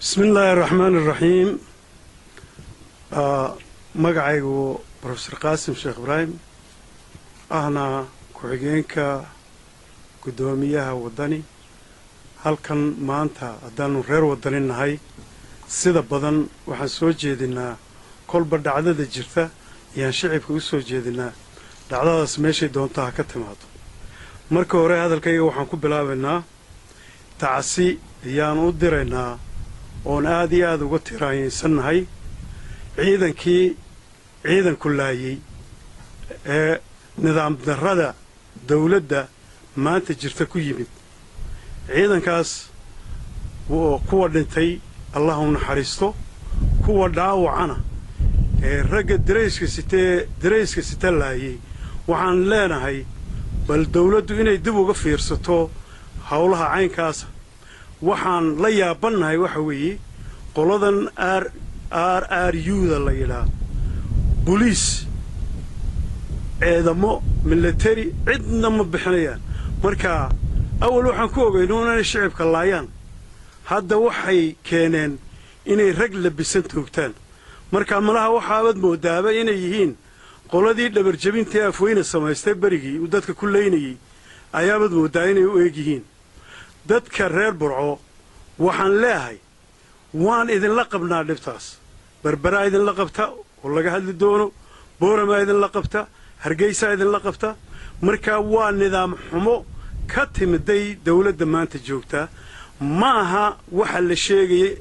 بسم الله الرحمن الرحيم. مقعيقو بروفيسور قاسم شيخ إبراهيم أهنا كوحيجينكا قدوميها وداني هل كان مانتا أدانو غير ودانين نهاي سيدا بدن وحان سو جيدنا كل برد عدد الجرثة يان شعبك وسو جيدنا دعداد سميشي دونتها كتماتو marka hore hadalkayga waxaan ku bilaabaynaa tacsi yaan u diraynaa oon aad iyo aad uga tiraayeensannahay ciidan ku laayay ee nidaam darrada dawladda maanta jirta ku yimid ciidankaas kuwa dhintay Allahu naxariisto kuwa dhaawacana ee ragga dareyska sita laayay waxaan leenahay bal dawladdu inay dib uga fiirsato hawlaha caynkaas waxaan la yaabanahay waxa weeye qoladan RRU-da la yiraahdo police ciidamo military cidna ma bixinayaan marka awal waxaan ku ogeynaa inay shacabka laayaan hadda waxay keeneen inay rag labisan toogtaan marka malaha waxaabad moodaaba inay yihiin qoladii dhabar jabintii afweyna samaystay barigii uu dadka ku leeynayay ayaabad moodaa inay u eeg yihiin dadka reer Burco waxaan leeyahay waan idin la qabnaa dhibtaas Berbera idin la qabta oo laga hadli doono Boorama idin la qabta Hargeysa idin la qabta marka waa nidaam xumo ka timiday dawladda maanta joogta maaha waxa la sheegay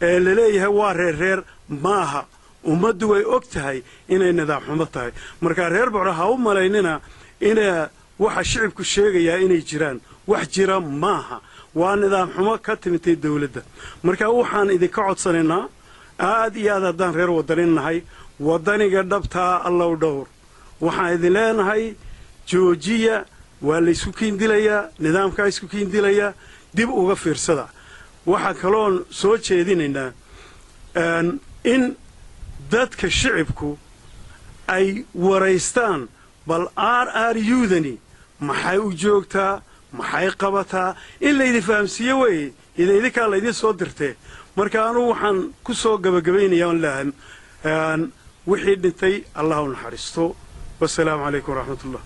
ee la leeyahay waa reer maaha ummaddu way og tahay inay nidaam xumo tahay marka reer Burco ha u malaynina inay waxa shacabku sheegaya inay jiraan wax jira maaha waa nidaam xumo ka timitay dawladda marka waxaan idinka codsanaynaa aad iyo aad haddaan reer waddaninahay waddaniga dhabta Allah u dhowr waxaan idin leenahay joojiya waa la isku kiindilayaa nidaamka isku kiindilaya dib uga fiirsada waxa kaloon soo jeedinaynaa in dadka shacabku ay wareystaan bal RRU-dani maxay u joogtaa maxay qabataa in la idin fahamsiyo way idinka la idin soo dirtay marka aanu waxaan ku soo gabagabeynayaa wixii dhintay Allahu naxariisto wassalaamu alaykum wa rahmatullah.